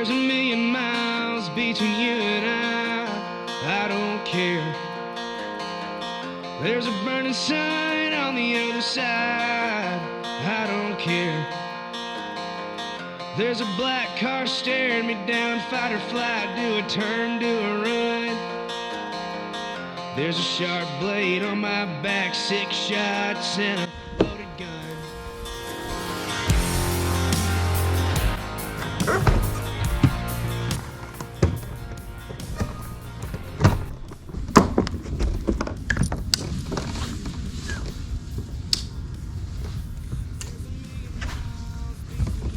There's 1,000,000 miles between you and I don't care. There's a burning sun on the other side, I don't care. There's a black car staring me down, fight or flight, do a turn, do a run. There's a sharp blade on my back, 6 shots and a loaded gun.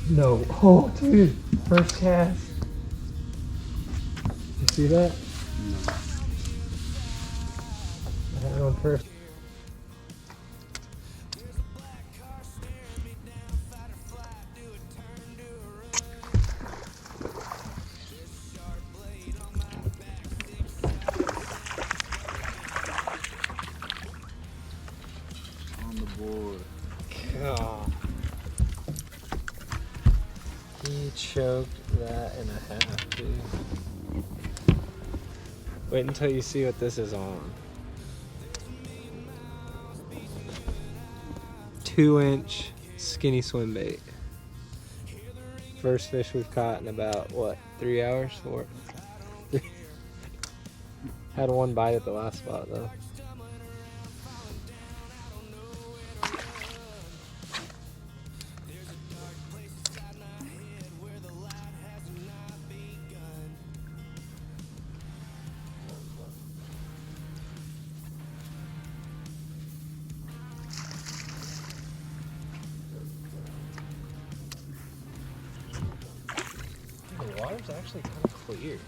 No. Oh, dude. First cast. You see that? No. I had it on first. On the board. God. He choked that in a half, dude. Wait until you see what this is on. 2-inch skinny swim bait. First fish we've caught in about, what, 3 hours? 4? Had one bite at the last spot though. The water's actually kind of clear.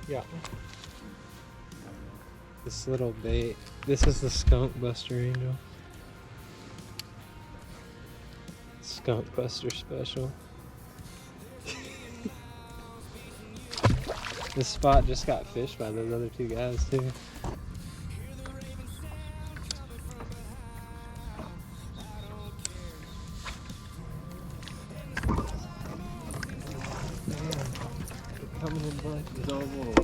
Yeah. This little bait. This is the skunk buster angel. Skunk buster special. This spot just got fished by those other 2 guys too. Coming in black. Double.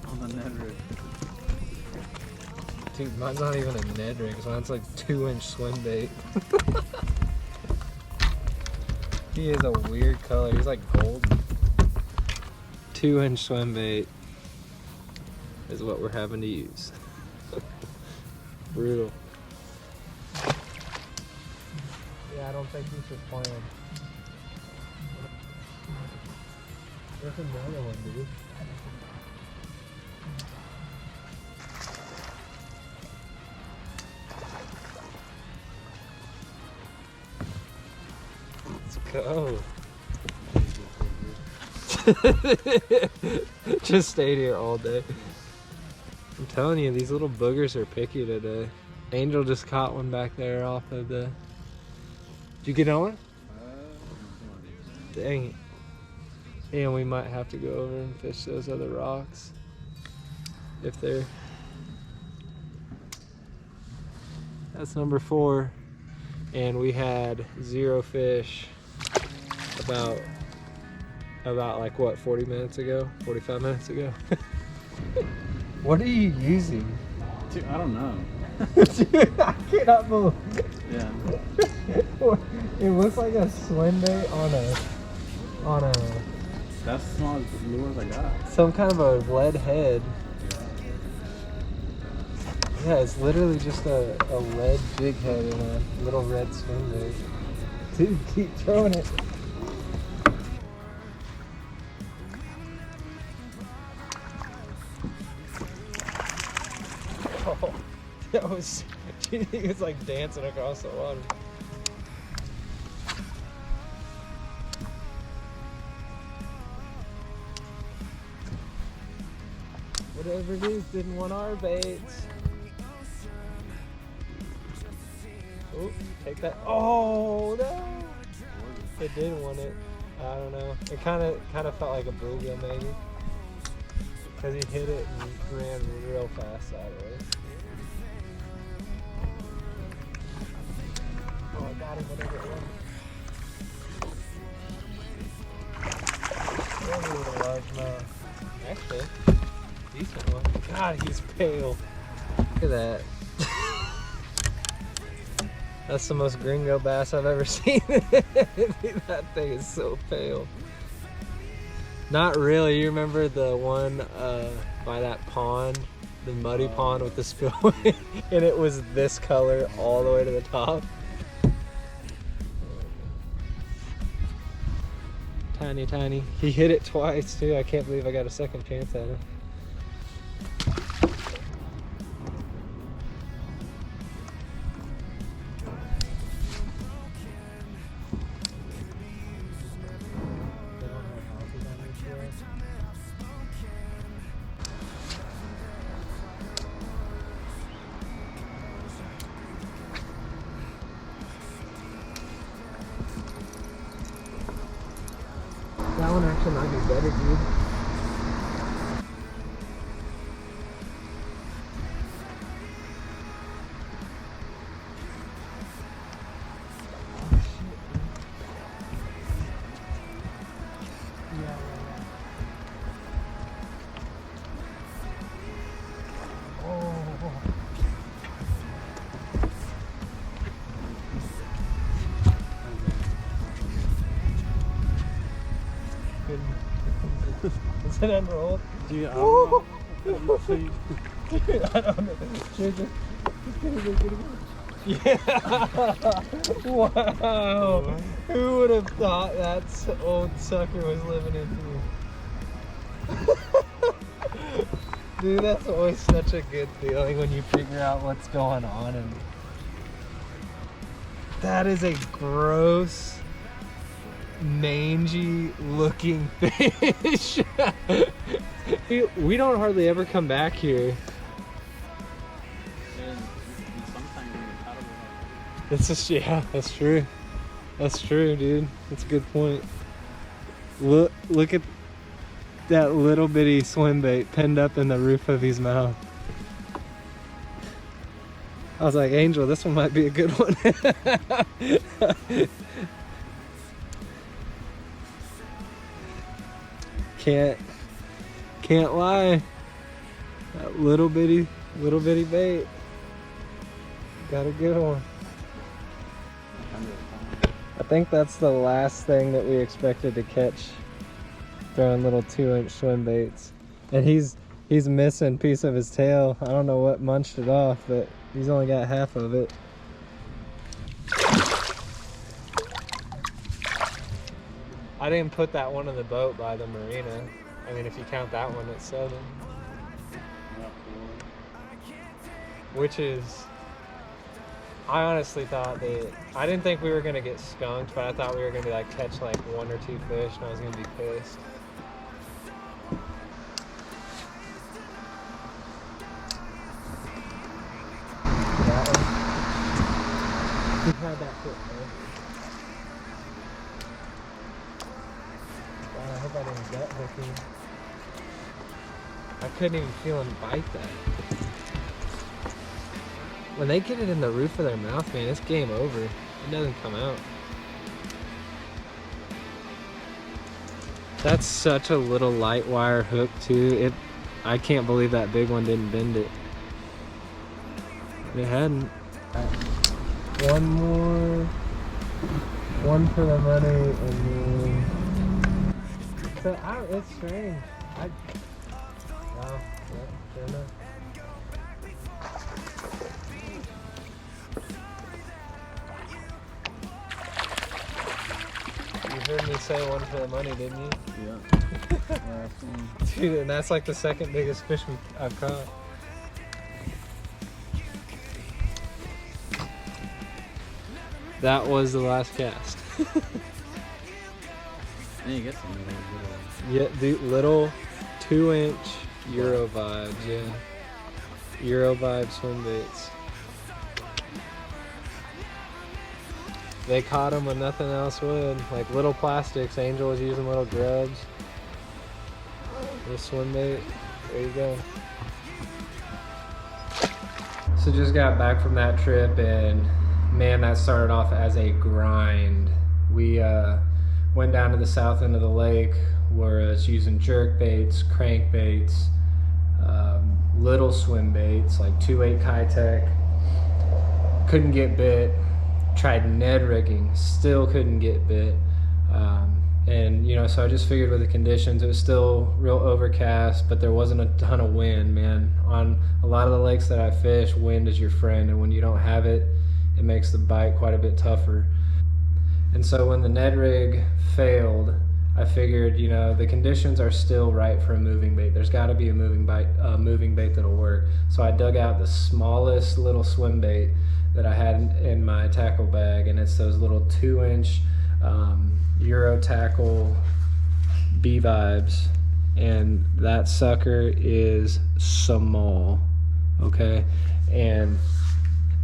On the Ned rig. Dude, mine's not even a Ned rig, mine's like 2-inch swim bait. He is a weird color, he's like gold. 2-inch swim bait is what we're having to use. Brutal. Yeah, I don't think we should plan. There's another one, dude. Let's go. Just stayed here all day. I'm telling you, these little boogers are picky today. Angel just caught one back there off of the... Did you get on? Dang it. And we might have to go over and fish those other rocks. If they're... That's number 4. And we had 0 fish about like what, 40 minutes ago? 45 minutes ago? What are you using? Dude, I don't know. Dude, I cannot believe. Yeah. It looks like a swim bait on a That's the smallest lures I got. some kind of a lead head. Yeah, it's literally just a lead jig head in a little red swim bait. Dude, keep throwing it. Oh, that was, he was like dancing across the water. Whatever it is, didn't want our baits. Oh, take that. Oh no! It did want it. I don't know. It kind of felt like a bluegill maybe, because he hit it and ran real fast sideways. Oh, I got him. Whatever it was. largemouth. Actually, decent one. God, he's pale. Look at that. That's the most gringo bass I've ever seen. That thing is so pale. Not really. You remember the one by that pond? The muddy pond with the spillway? And it was this color all the way to the top. Tiny, tiny. He hit it twice too. I can't believe I got a second chance at it. That one actually might be better, dude. Is it unrolled? Dude, I don't know. Dude, I don't know. Just get it. Yeah! Wow! Who would have thought that old sucker was living in here? Dude, that's always such a good feeling when you figure out what's going on. And that is a gross, mangy looking fish. We don't hardly ever come back here. This is, yeah, that's true. That's true, dude. That's a good point. Look at that little bitty swim bait pinned up in the roof of his mouth. I was like, Angel, this one might be a good one. Can't lie. That little bitty bait. Got a good one. I think that's the last thing that we expected to catch throwing little 2-inch swim baits. And he's missing a piece of his tail. I don't know what munched it off, but he's only got half of it. I didn't put that one in the boat by the marina. I mean, if you count that one, it's 7. Which is, I honestly thought that, I didn't think we were gonna get skunked, but I thought we were gonna like catch like 1 or 2 fish, and I was gonna be pissed. That one. We had that foot, man. God, I hope I didn't gut hook him. I couldn't even feel him bite that. When they get it in the roof of their mouth, man, it's game over. It doesn't come out. That's such a little light wire hook too. I can't believe that big one didn't bend it. It hadn't. One more. One for the money, and then. So it's strange. Wow. Yeah, fair enough. You heard me say 1 for the money, didn't you? Yeah. Dude, and that's like the second biggest fish I've caught. That was the last cast. And you get some of those Yeah, dude, little 2-inch Euro vibes, yeah. Euro vibe swim baits. They caught them when nothing else would. Like little plastics. Angel was using little grubs. Little swim bait. There you go. So just got back from that trip, and man, that started off as a grind. We're went down to the south end of the lake where it's using jerk baits, crank baits, little swim baits like 2/8 Kitech. Couldn't get bit. Tried Ned rigging, still couldn't get bit. And you know, so I just figured with the conditions, it was still real overcast, but there wasn't a ton of wind, man. On a lot of the lakes that I fish, wind is your friend, and when you don't have it, it makes the bite quite a bit tougher. And so when the Ned rig failed, I figured, you know, the conditions are still right for a moving bait. There's got to be a moving bait that'll work. So I dug out the smallest little swim bait that I had in my tackle bag, and it's those little 2-inch Euro tackle B-vibes, and that sucker is small, okay? And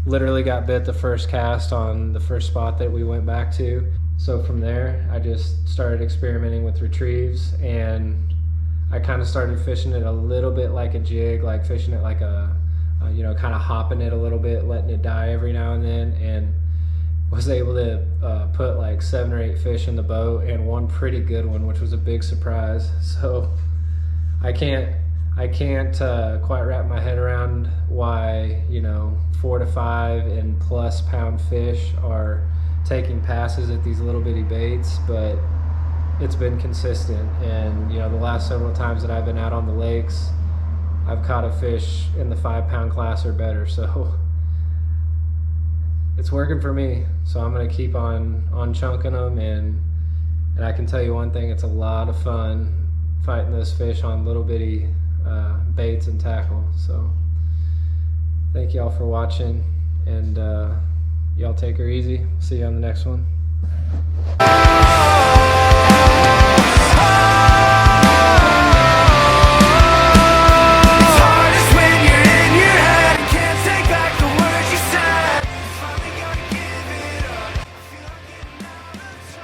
literally got bit the first cast on the first spot that we went back to. So from there, I just started experimenting with retrieves, and I kind of started fishing it a little bit like a jig, like fishing it like a you know, kind of hopping it a little bit, letting it die every now and then, and was able to put like 7 or 8 fish in the boat, and one pretty good one, which was a big surprise. So I can't quite wrap my head around why, you know, 4 to 5 and plus pound fish are taking passes at these little bitty baits, but it's been consistent. And you know, the last several times that I've been out on the lakes, I've caught a fish in the 5-pound class or better. So it's working for me. So I'm gonna keep on chunking them, and I can tell you one thing, it's a lot of fun fighting those fish on little bitty baits and tackle. So thank y'all for watching, and y'all take her easy. See you on the next one.